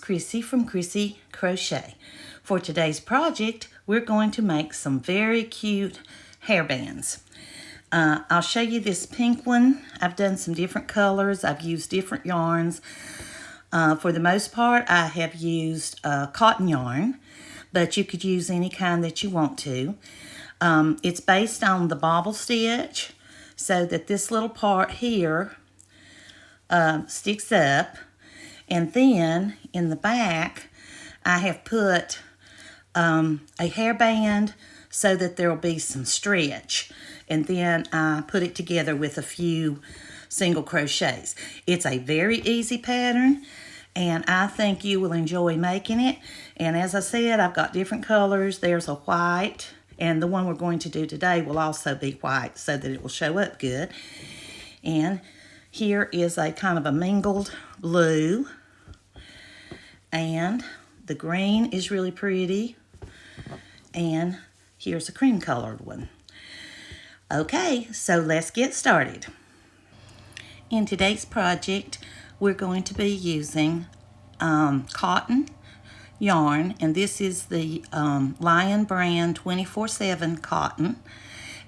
Crissy from Crissy Crochet. For today's project, we're going to make some very cute hairbands. I'll show you this pink one. I've done some different colors. I've used different yarns. For the most part, I have used cotton yarn, but you could use any kind that you want to. It's based on the bobble stitch, so that this little part here sticks up. And then in the back, I have put a hairband so that there will be some stretch. And then I put it together with a few single crochets. It's a very easy pattern, and I think you will enjoy making it. And as I said, I've got different colors. There's a white, and the one we're going to do today will also be white so that it will show up good. And here is a kind of a mingled blue, and the green is really pretty, and here's a cream colored one. Okay, so let's get started. In today's project, we're going to be using cotton yarn, and this is the Lion brand 24/7 cotton,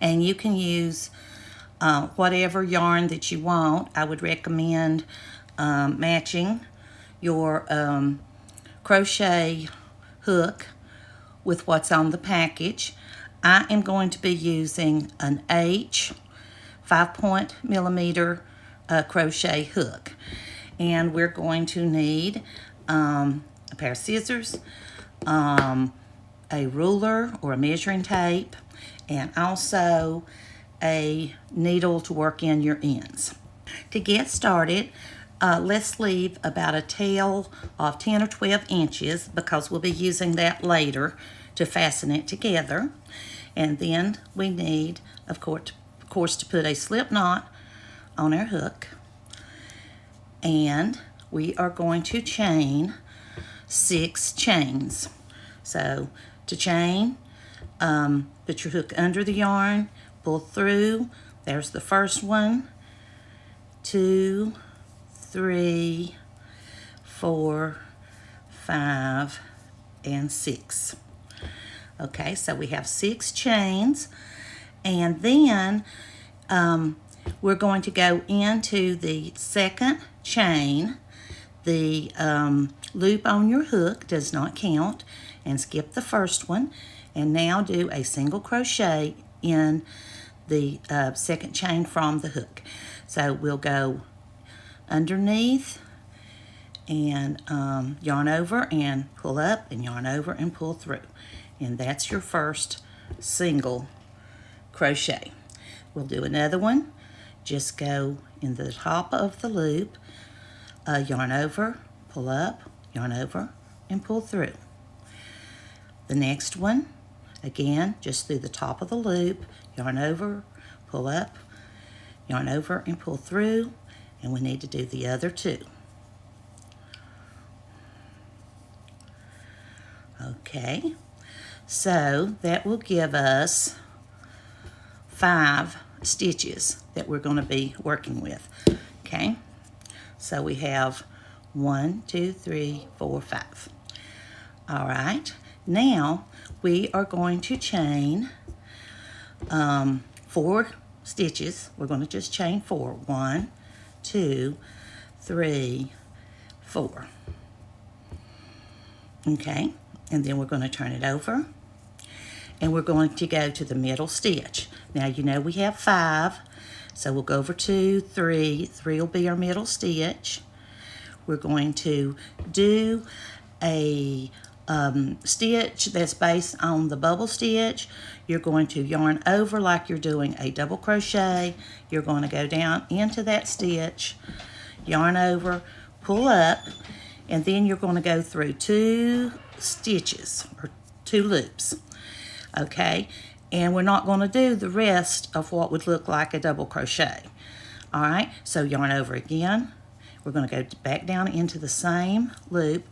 and you can use whatever yarn that you want. I would recommend matching your crochet hook with what's on the package. I am going to be using an H 5.millimeter crochet hook, and we're going to need a pair of scissors, a ruler or a measuring tape, and also a needle to work in your ends. To get started, let's leave about a tail of 10 or 12 inches because we'll be using that later to fasten it together. And then we need, of course, to put a slip knot on our hook. And we are going to chain 6 chains. So to chain, put your hook under the yarn, pull through. There's the first one, 2, 3, 4, 5, and 6. Okay, so we have 6 chains, and then we're going to go into the second chain. The loop on your hook does not count, and skip the first one, and now do a single crochet in the second chain from the hook. So we'll go underneath and yarn over and pull up, and yarn over and pull through, and that's your first single crochet. We'll do another one. Just go in the top of the loop, yarn over, pull up, yarn over, and pull through. The next one, again, just through the top of the loop, yarn over, pull up, yarn over, and pull through. And we need to do the other 2. Okay, so that will give us 5 stitches that we're going to be working with. Okay, so we have 1, 2, 3, 4, 5. All right, now we are going to chain 4 stitches. We're going to just chain 4. 1, 2, 3, 4. Okay, and then we're going to turn it over, and we're going to go to the middle stitch. Now you know we have 5, so we'll go over 2, 3. 3 will be our middle stitch. We're going to do a stitch that's based on the bubble stitch. You're going to yarn over like you're doing a double crochet. You're going to go down into that stitch, yarn over, pull up, and then you're going to go through 2 stitches or 2 loops. Okay, and we're not going to do the rest of what would look like a double crochet. All right, so yarn over again. We're going to go back down into the same loop,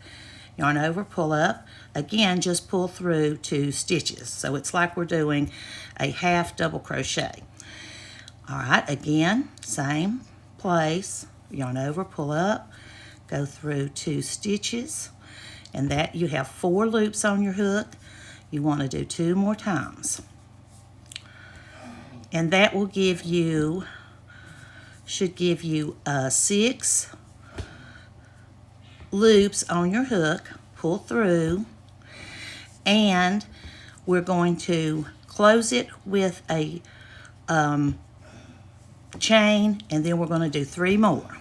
yarn over, pull up. Again, just pull through 2 stitches. So it's like we're doing a half double crochet. All right, again, same place, yarn over, pull up, go through 2 stitches, and that you have 4 loops on your hook. You want to do 2 more times, and that will give you, should give you 6 loops on your hook. Pull through, and we're going to close it with a chain, and then we're going to do 3 more.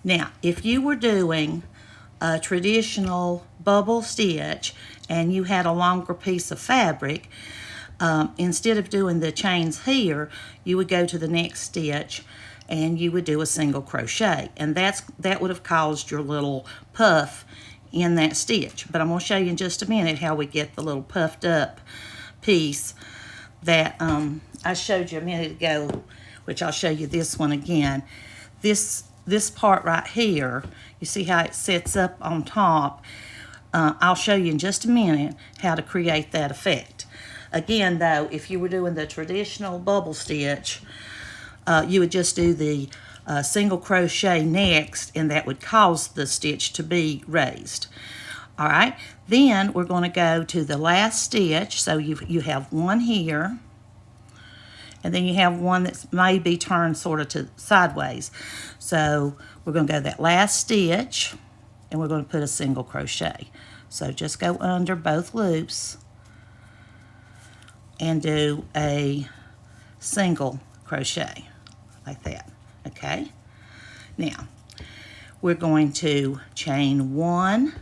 Now, if you were doing a traditional bubble stitch and you had a longer piece of fabric, instead of doing the chains here, you would go to the next stitch and you would do a single crochet, and that would have caused your little puff in that stitch. But I'm going to show you in just a minute how we get the little puffed up piece that I showed you a minute ago, which I'll show you this one again. This part right here, you see how it sets up on top. I'll show you in just a minute how to create that effect. Again though, if you were doing the traditional bubble stitch, you would just do the single crochet next, and that would cause the stitch to be raised. All right, then we're going to go to the last stitch. So you have one here, and then you have one that's maybe turned sort of to sideways. So we're going to go that last stitch, and we're going to put a single crochet. So just go under both loops and do a single crochet like that. Okay, now we're going to chain 1,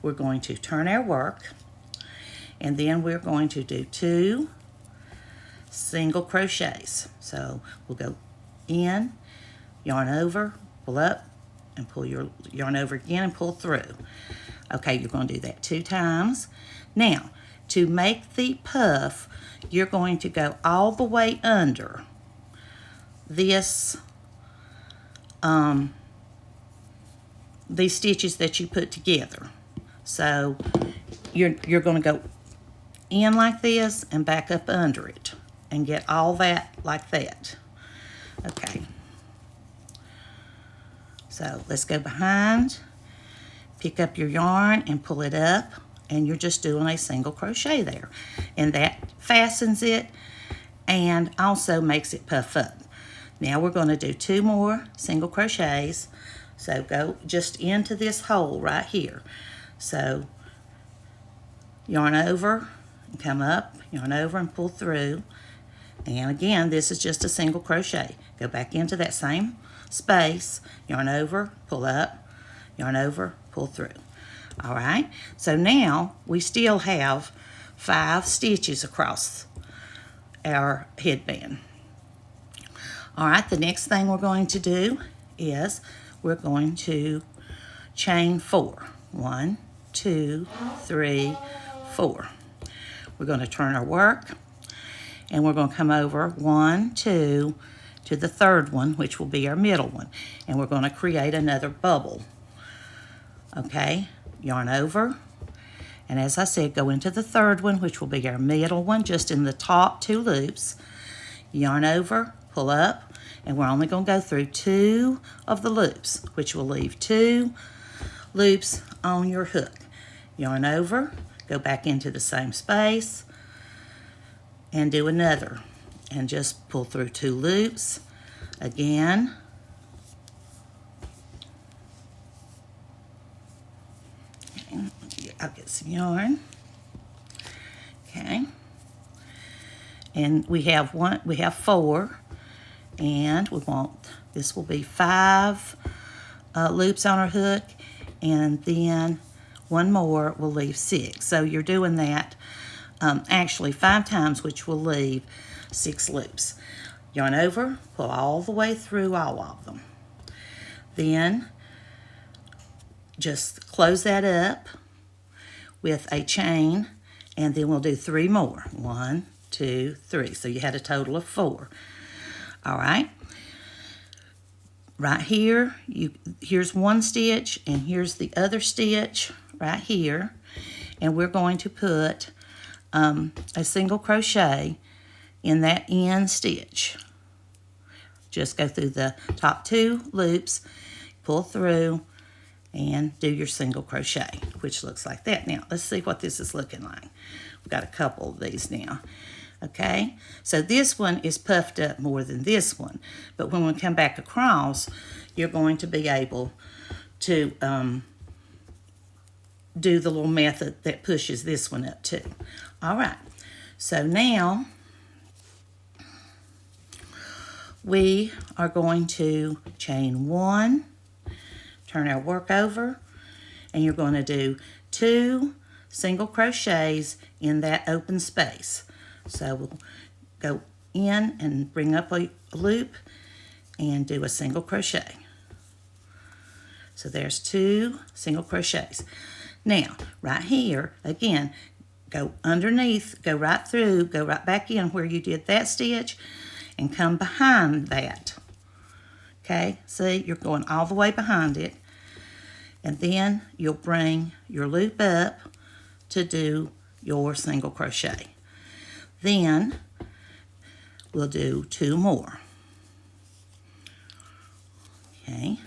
we're going to turn our work, and then we're going to do 2 single crochets. So we'll go in, yarn over, pull up, and pull your yarn over again and pull through. Okay, you're going to do that 2 times. Now, to make the puff, you're going to go all the way under this these stitches that you put together. So you're going to go in like this and back up under it and get all that like that. Okay, so let's go behind, pick up your yarn and pull it up, and you're just doing a single crochet there, and that fastens it and also makes it puff up. Now we're going to do 2 more single crochets. So go just into this hole right here. So yarn over and come up, yarn over and pull through. And again, this is just a single crochet. Go back into that same space, yarn over, pull up, yarn over, pull through. All right, so now we still have 5 stitches across our headband. All right, the next thing we're going to do is we're going to chain 4. 1, 2, 3, 4. We're going to turn our work, and we're going to come over 1, 2 to the 3rd one, which will be our middle one, and we're going to create another bubble. Okay, yarn over, and as I said, go into the 3rd one, which will be our middle one, just in the top 2 loops. Yarn over, pull up, and we're only going to go through 2 of the loops, which will leave 2 loops on your hook. Yarn over, go back into the same space, and do another, and just pull through 2 loops again. Okay, I'll get some yarn. Okay, and we have 4. And we want, this will be 5 loops on our hook, and then 1 more will leave 6. So you're doing that actually 5 times, which will leave 6 loops. Yarn over, pull all the way through all of them. Then just close that up with a chain, and then we'll do 3 more. 1, 2, 3. So you had a total of 4. All right, right here, here's 1 stitch, and here's the other stitch right here, and we're going to put a single crochet in that end stitch. Just go through the top 2 loops, pull through, and do your single crochet, which looks like that. Now, let's see what this is looking like. We've got a couple of these now. Okay, so this one is puffed up more than this one, but when we come back across, you're going to be able to do the little method that pushes this one up too. All right, so now we are going to chain 1, turn our work over, and you're going to do 2 single crochets in that open space. So we'll go in and bring up a loop and do a single crochet. So there's 2 single crochets. Now, right here, again, go underneath, go right through, go right back in where you did that stitch, and come behind that. Okay, see, you're going all the way behind it. And then you'll bring your loop up to do your single crochet. Then we'll do 2 more. Okay.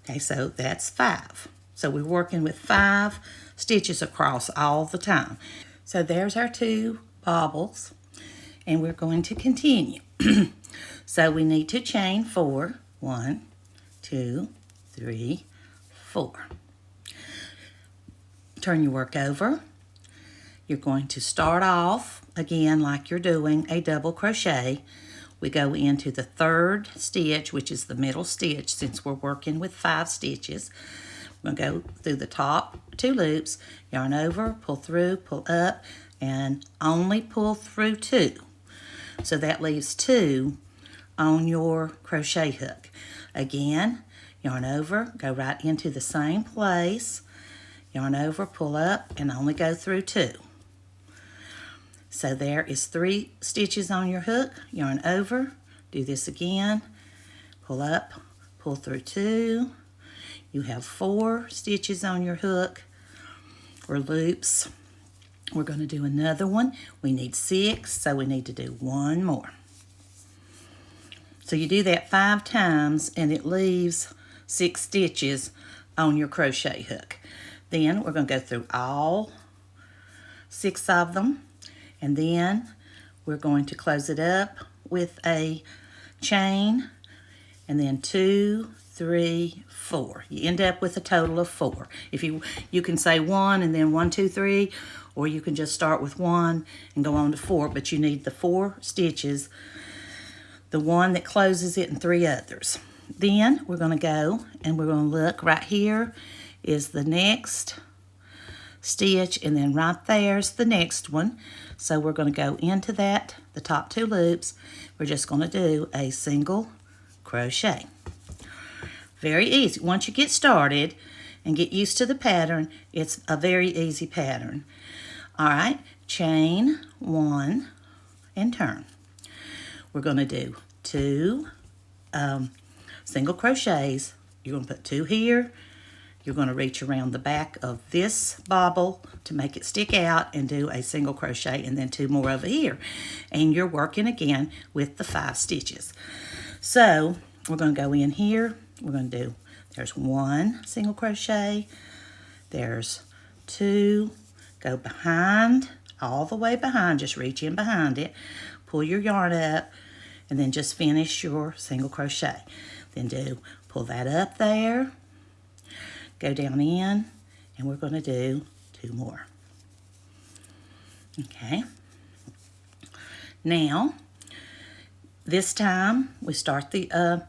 Okay, so that's 5. So we're working with 5 stitches across all the time. So there's our 2 bobbles, and we're going to continue. So we need to chain 4. 1, 2, 3, 4. Turn your work over. You're going to start off again like you're doing a double crochet. We go into the 3rd stitch, which is the middle stitch, since we're working with 5 stitches. We're going to go through the top 2 loops, yarn over, pull through, pull up, and only pull through 2. So that leaves 2 on your crochet hook. Again, yarn over, go right into the same place, yarn over, pull up, and only go through 2. So there is 3 stitches on your hook, yarn over, do this again, pull up, pull through 2. You have 4 stitches on your hook or loops. We're going to do another one. We need 6, so we need to do 1 more. So you do that 5 times and it leaves 6 stitches on your crochet hook. Then we're going to go through all 6 of them, and then we're going to close it up with a chain, and then 2, 3, 4. You end up with a total of 4. If you can say 1 and then 1, 2, 3, or you can just start with 1 and go on to 4, but you need the 4 stitches, the one that closes it, and 3 others. Then we're going to go and we're going to look right here is the next stitch, and then right there's the next one. So we're going to go into that, the top 2 loops. We're just going to do a single crochet. Very easy. Once you get started and get used to the pattern, it's a very easy pattern. All right, chain 1 and turn. We're going to do 2 single crochets. You're going to put 2 here. You're going to reach around the back of this bobble to make it stick out and do a single crochet, and then 2 more over here. And you're working again with the 5 stitches. So we're going to go in here. We're going to do, there's 1 single crochet. There's 2. Go behind, all the way behind. Just reach in behind it. Pull your yarn up, and then just finish your single crochet. Then pull that up there. Go down in, and we're going to do 2 more. Okay. Now, this time we start the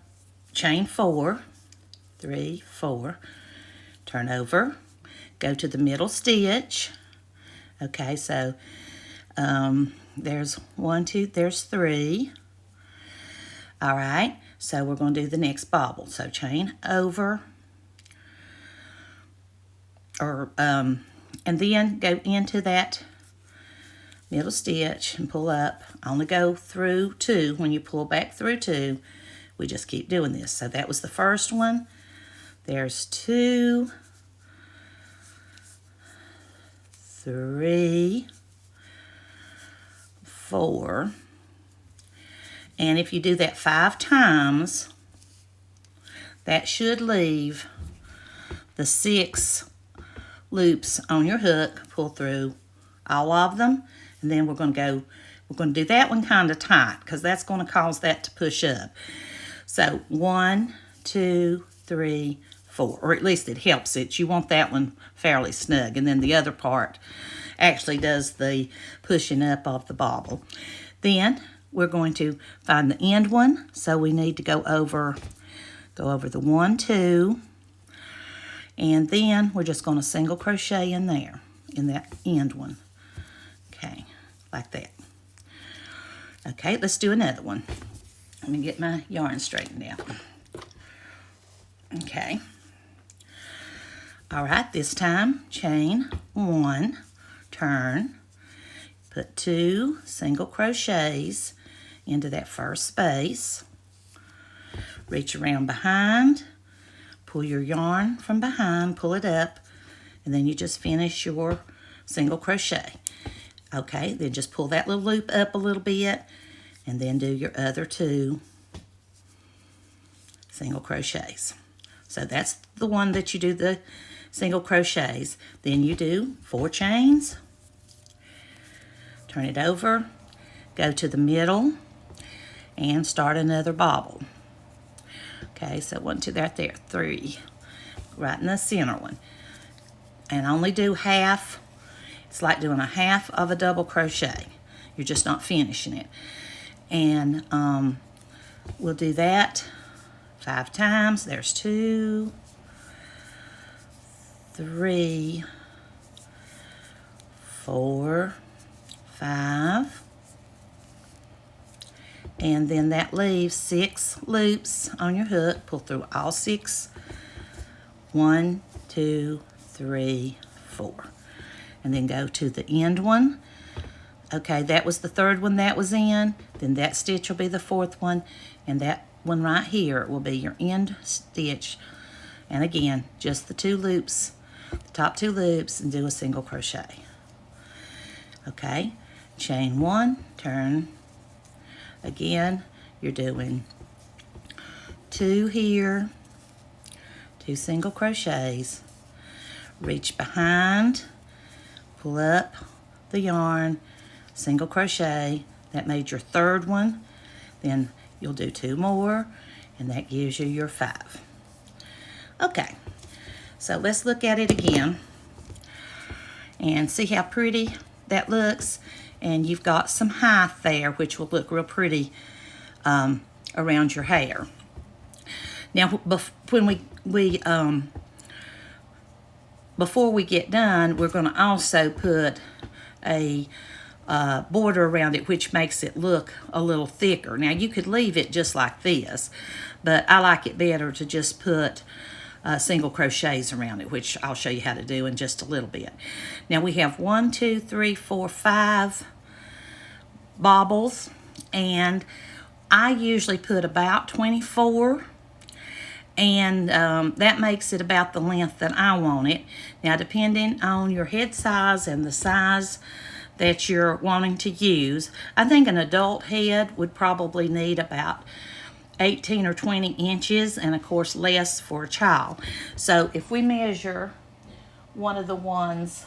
chain 4, 3, 4, turn over, go to the middle stitch. Okay, so there's 1, 2, there's 3. All right, so we're going to do the next bobble. So chain over, and then go into that middle stitch and pull up. Only go through 2. When you pull back through 2, we just keep doing this. So that was the first one. There's 2, 3, 4. And if you do that 5 times, that should leave the 6 loops on your hook, pull through all of them, and then we're going to do that one kind of tight because that's going to cause that to push up. So 1, 2, 3, 4, or at least it helps it. You want that one fairly snug, and then the other part actually does the pushing up of the bobble. Then we're going to find the end one, so we need to go over the 1, 2, and then we're just going to single crochet in there, in that end one. Okay, like that. Okay, let's do another one. Let me get my yarn straightened out. Okay. All right, this time, chain 1, turn, put 2 single crochets into that first space, reach around behind, pull your yarn from behind, pull it up, and then you just finish your single crochet. Okay, then just pull that little loop up a little bit, and then do your other 2 single crochets. So that's the one that you do the single crochets. Then you do 4 chains, turn it over, go to the middle, and start another bobble. Okay, so 1, 2, right there, 3, right in the center one. And only do half. It's like doing a half of a double crochet. You're just not finishing it. And we'll do that 5 times. There's 2, 3, 4, 5. And then that leaves 6 loops on your hook. Pull through all 6. 1, 2, 3, 4. And then go to the end one. Okay, that was the 3rd one that was in. Then that stitch will be the 4th one. And that one right here will be your end stitch. And again, just the 2 loops, the top 2 loops, and do a single crochet. Okay, chain 1, turn. Again, you're doing 2 here, 2 single crochets, reach behind, pull up the yarn, single crochet. That made your 3rd one. Then you'll do 2 more, and that gives you your 5. Okay, so let's look at it again and see how pretty that looks. And you've got some height there, which will look real pretty around your hair. Now, when before we get done, we're going to also put a border around it, which makes it look a little thicker. Now, you could leave it just like this, but I like it better to just put single crochets around it, which I'll show you how to do in just a little bit. Now we have 1, 2, 3, 4, 5 bobbles, and I usually put about 24, and that makes it about the length that I want it. Now, depending on your head size and the size that you're wanting to use, I think an adult head would probably need about 18 or 20 inches, and of course less for a child. So if we measure one of the ones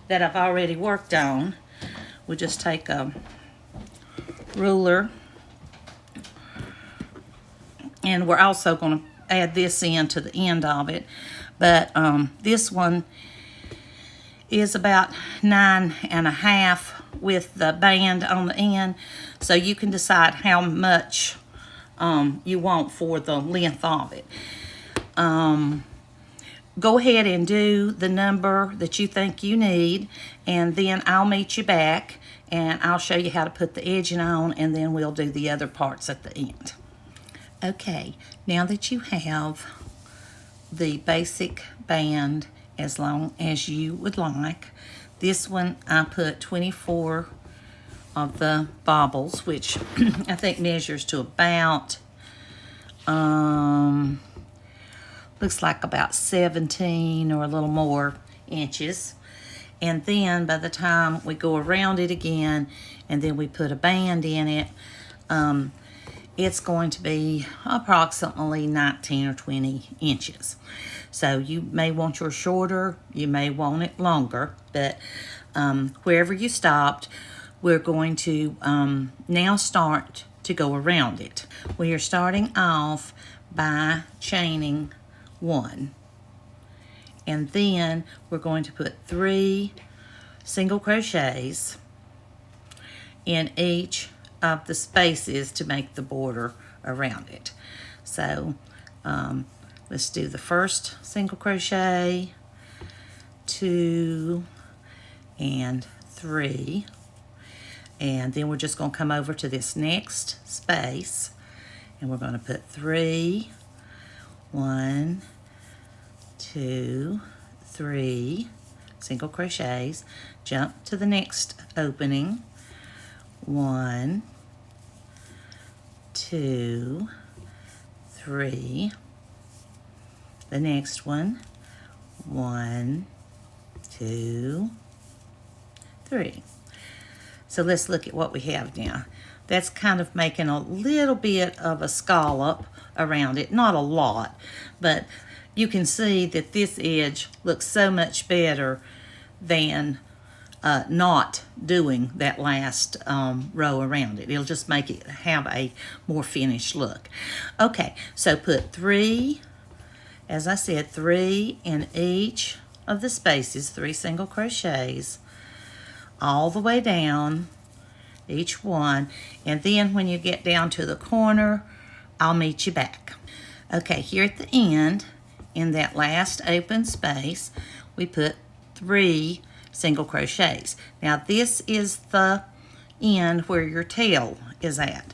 that I've already worked on, we'll just take a ruler, and we're also going to add this in to the end of it, but this one is about 9.5 with the band on the end, so you can decide how much you want for the length of it. Go ahead and do the number that you think you need, and then I'll meet you back and I'll show you how to put the edging on, and then we'll do the other parts at the end. Okay, now that you have the basic band as long as you would like, this one I put 24 of the bobbles, which I think measures to about looks like about 17 or a little more inches. And then by the time we go around it again and then we put a band in it, it's going to be approximately 19 or 20 inches. So you may want yours shorter, you may want it longer, but wherever you stopped, we're going to now start to go around it. We are starting off by chaining 1, and then we're going to put 3 single crochets in each of the spaces to make the border around it. So let's do the first single crochet, 2 and 3, and then we're just going to come over to this next space and we're going to put 3, 1, 2, 3 single crochets, jump to the next opening, 1, 2, 3, the next one, 1, 2, 3. So let's look at what we have now. That's kind of making a little bit of a scallop around it, not a lot, but you can see that this edge looks so much better than not doing that last row around it. It'll just make it have a more finished look. Okay, so put 3, as I said, 3 in each of the spaces, 3 single crochets all the way down each one, and then when you get down to the corner, I'll meet you back. Okay, here at the end, in that last open space, we put 3 single crochets. Now this is the end where your tail is at.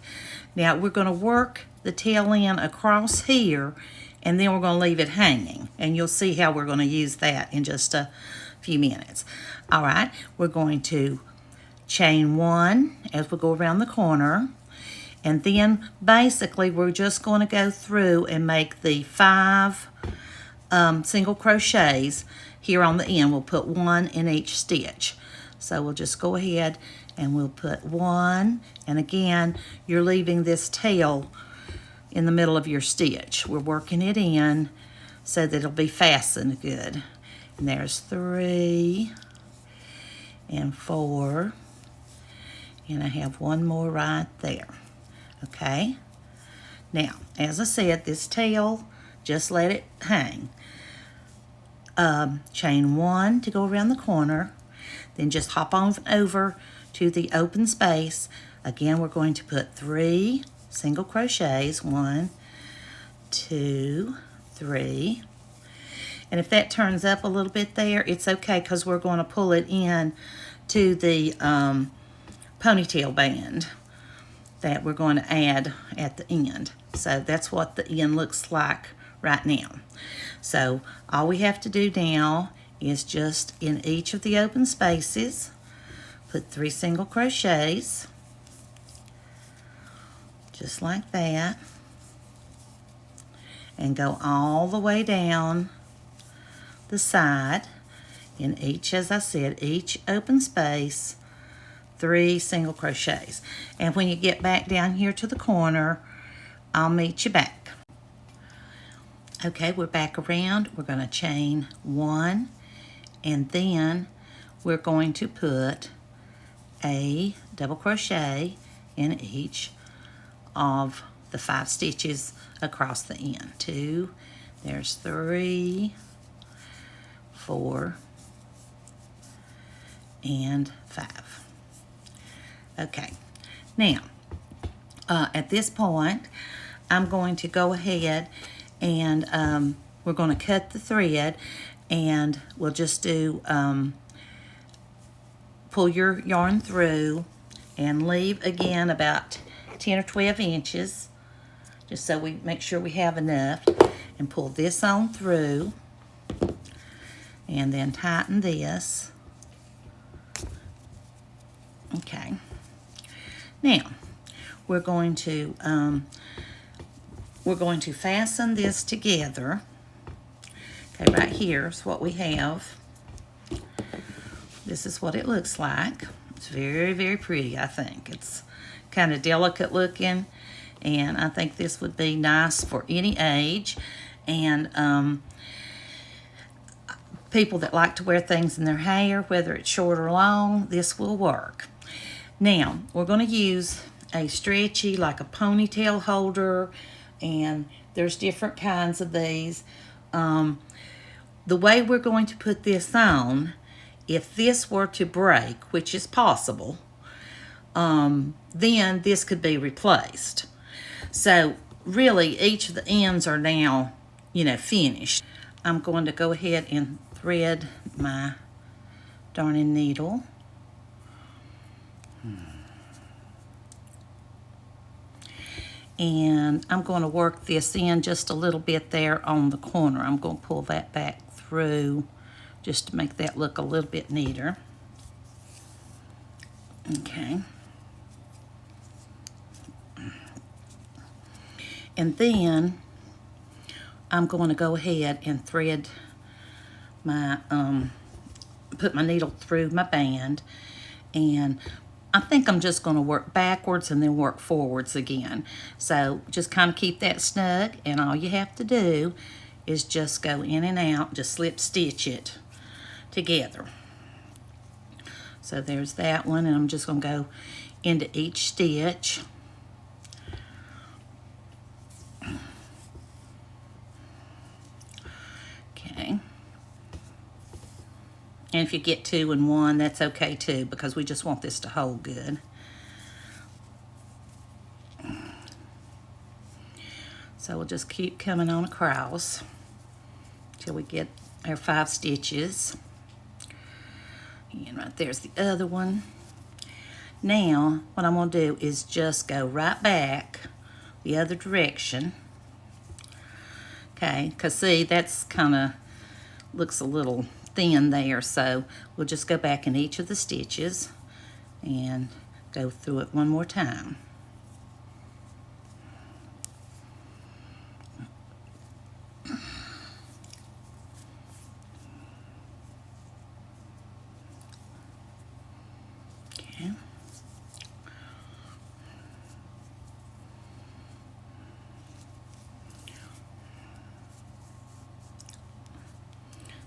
Now we're going to work the tail end across here, and then we're going to leave it hanging, and you'll see how we're going to use that in just a few minutes. All right, we're going to chain 1 as we go around the corner, and then basically we're just going to go through and make the 5 single crochets here on the end. We'll put 1 in each stitch. So we'll just go ahead and we'll put 1, and again you're leaving this tail in the middle of your stitch. We're working it in so that it'll be fastened good. And there's 3 and 4, and I have 1 more right there. Okay, now as I said, this tail, just let it hang. Chain 1 to go around the corner, then just hop on over to the open space. Again, we're going to put 3 single crochets, 1, 2, 3, and if that turns up a little bit there, it's okay, because we're going to pull it in to the ponytail band that we're going to add at the end. So that's what the end looks like right now. So all we have to do now is just in each of the open spaces, put 3 single crochets, just like that, and go all the way down the side in each, as I said, each open space, 3 single crochets. And when you get back down here to the corner, I'll meet you back. Okay, we're back around. We're going to chain 1, and then we're going to put a double crochet in each of the 5 stitches across the end. 2, there's 3, 4, and 5. Okay, now at this point I'm going to go ahead and we're going to cut the thread, and we'll just do pull your yarn through and leave again about 10 or 12 inches, just so we make sure we have enough, and pull this on through, and then tighten this. Okay, now we're going to fasten this together. Okay, right here is what we have. This is what it looks like. It's very, very pretty, I think. It's kind of delicate looking, and I think this would be nice for any age. And people that like to wear things in their hair, whether it's short or long, this will work. Now, we're going to use a stretchy, like a ponytail holder, and there's different kinds of these. The way we're going to put this on, if this were to break, which is possible, then this could be replaced. So really, each of the ends are now, finished. I'm going to go ahead and thread my darning needle. And I'm going to work this in just a little bit there on the corner. I'm going to pull that back through just to make that look a little bit neater. Okay. And then I'm going to go ahead and thread my, put my needle through my band, and I think I'm just going to work backwards and then work forwards again. So just kind of keep that snug, and all you have to do is just go in and out, just slip stitch it together. So there's that one, and I'm just going to go into each stitch. Okay. And if you get 2 and 1, that's okay too, because we just want this to hold good. So we'll just keep coming on across till we get our 5 stitches. And right there's the other one. Now, what I'm going to do is just go right back the other direction. Okay, because see, that's kind of looks a little thin there, so we'll just go back in each of the stitches and go through it one more time. Okay.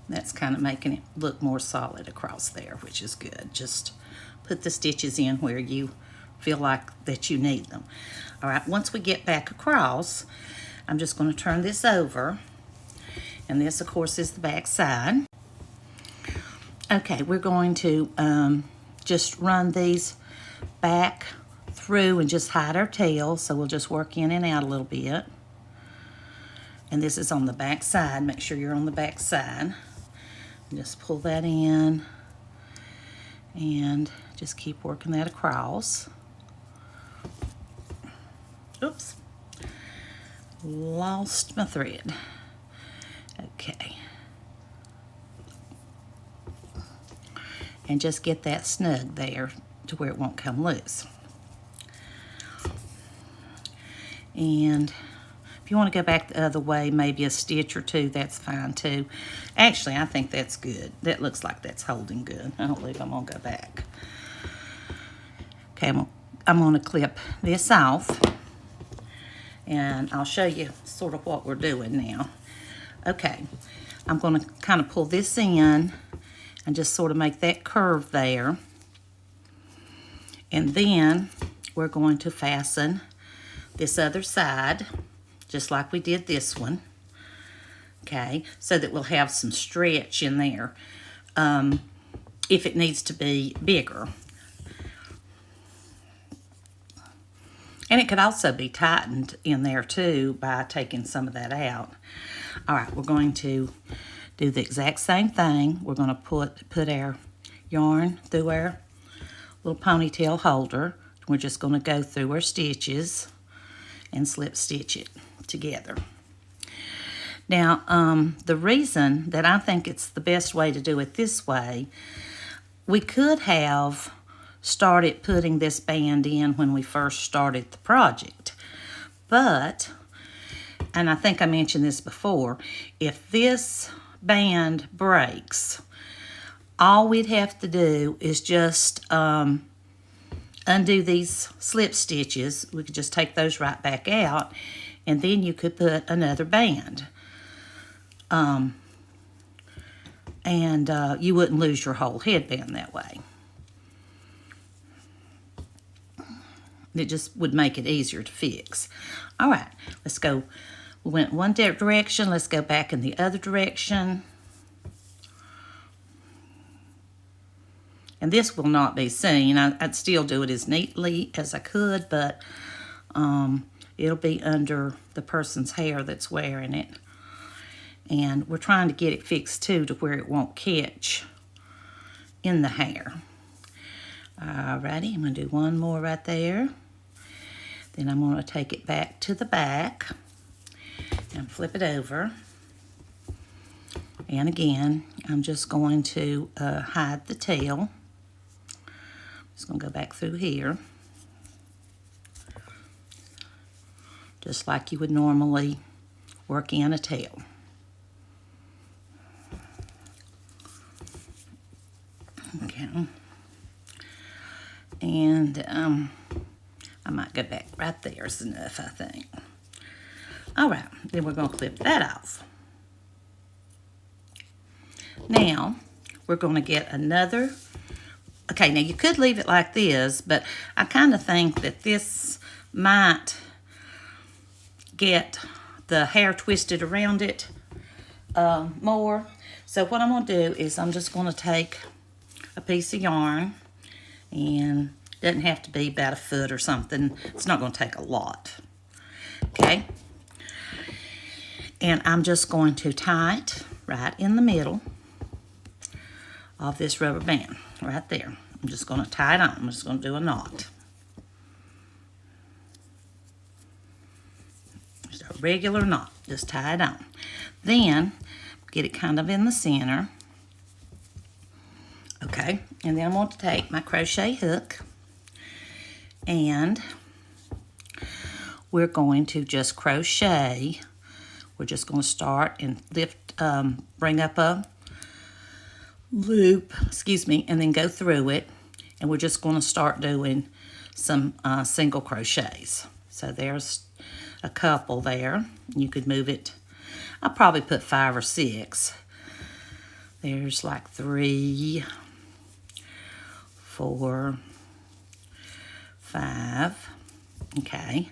That's kind of making it look more solid across there, which is good. Just put the stitches in where you feel like that you need them. All right, once we get back across, I'm just going to turn this over. And this, of course, is the back side. Okay, we're going to just run these back through and just hide our tail. So we'll just work in and out a little bit. And this is on the back side. Make sure you're on the back side. Just pull that in and just keep working that across. Oops, lost my thread. Okay, and just get that snug there to where it won't come loose. And if you want to go back the other way, maybe a stitch or 2, that's fine too. Actually, I think that's good. That looks like that's holding good. I don't believe I'm going to go back. Okay, I'm going to clip this off, and I'll show you sort of what we're doing now. Okay, I'm going to kind of pull this in and just sort of make that curve there. And then we're going to fasten this other side, just like we did this one, okay, so that we'll have some stretch in there if it needs to be bigger. And it could also be tightened in there too by taking some of that out. All right, we're going to do the exact same thing. We're going to put our yarn through our little ponytail holder. We're just going to go through our stitches and slip stitch it together. Now, the reason that I think it's the best way to do it this way, we could have started putting this band in when we first started the project. But, and I think I mentioned this before, if this band breaks, all we'd have to do is just undo these slip stitches. We could just take those right back out, and then you could put another band. and you wouldn't lose your whole headband that way. It just would make it easier to fix. All right, let's go. We went one direction. Let's go back in the other direction. And this will not be seen. I'd still do it as neatly as I could, but it'll be under the person's hair that's wearing it. And we're trying to get it fixed too to where it won't catch in the hair. Alrighty, I'm going to do one more right there. Then I'm going to take it back to the back and flip it over. And again, I'm just going to hide the tail. Just going to go back through here. Just like you would normally work in a tail. Okay. And I might go back right there is enough, I think. All right, then we're going to clip that off. Now, we're going to get another. Okay, now you could leave it like this, but I kind of think that this might get the hair twisted around it more. So what I'm going to do is I'm just going to take a piece of yarn, and it doesn't have to be about a foot or something. It's not going to take a lot. Okay? And I'm just going to tie it right in the middle of this rubber band, right there. I'm just going to tie it on. I'm just going to do a knot. Just a regular knot. Just tie it on. Then, get it kind of in the center. Okay, and then I'm going to take my crochet hook, and we're going to just crochet. We're just going to start and lift, bring up a loop, and then go through it, and we're just going to start doing some single crochets. So there's a couple there. You could move it. I'll probably put 5 or 6. There's like 3, 4, 5. Okay.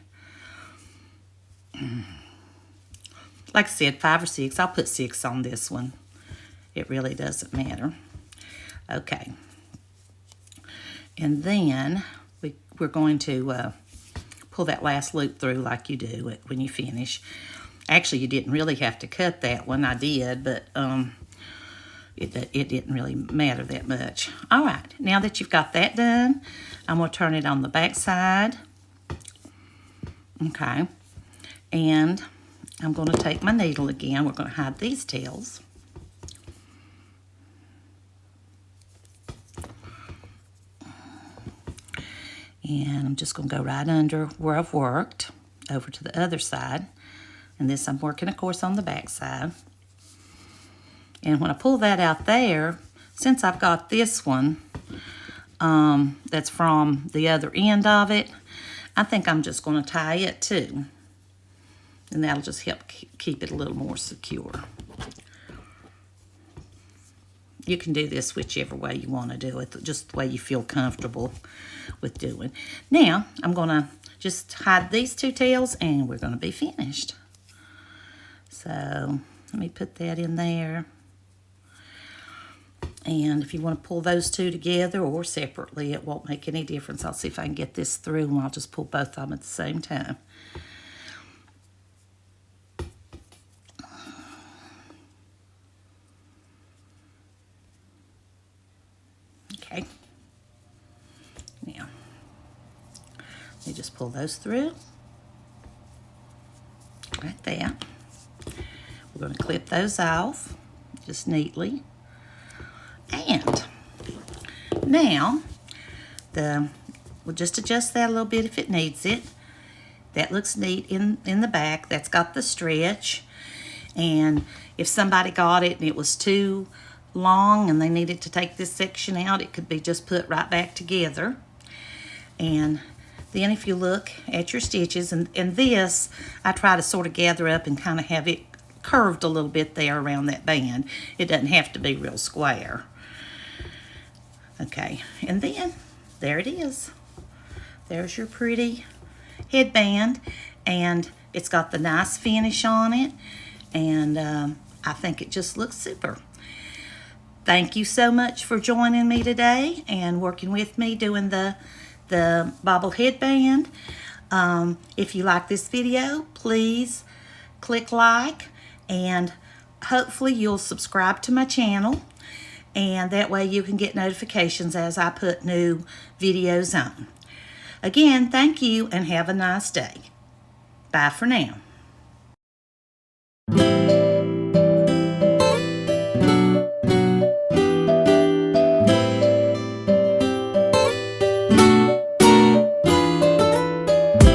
Like I said, 5 or 6. I'll put 6 on this one. It really doesn't matter. Okay. And then we're going to pull that last loop through like you do it when you finish. Actually, you didn't really have to cut that one. I did, but it didn't really matter that much. All right, now that you've got that done, I'm going to turn it on the back side. Okay, and I'm going to take my needle again. We're going to hide these tails. And I'm just going to go right under where I've worked, over to the other side. And this I'm working, of course, on the back side. And when I pull that out there, since I've got this one that's from the other end of it, I think I'm just going to tie it too. And that'll just help keep it a little more secure. You can do this whichever way you want to do it, just the way you feel comfortable with doing. Now, I'm going to just hide these 2 tails and we're going to be finished. So, let me put that in there. And if you want to pull those 2 together or separately, it won't make any difference. I'll see if I can get this through and I'll just pull both of them at the same time. Okay. Now, let me just pull those through. Like that. We're going to clip those off just neatly. And now, we'll just adjust that a little bit if it needs it. That looks neat in the back. That's got the stretch. And if somebody got it and it was too long and they needed to take this section out, it could be just put right back together. And then if you look at your stitches, and this, I try to sort of gather up and kind of have it curved a little bit there around that band. It doesn't have to be real square. Okay, and then there it is. There's your pretty headband, and it's got the nice finish on it, and I think it just looks super. Thank you so much for joining me today and working with me doing the bobble headband. If you like this video, please click like, and hopefully you'll subscribe to my channel, and that way you can get notifications as I put new videos on. Again, thank you and have a nice day. Bye for now.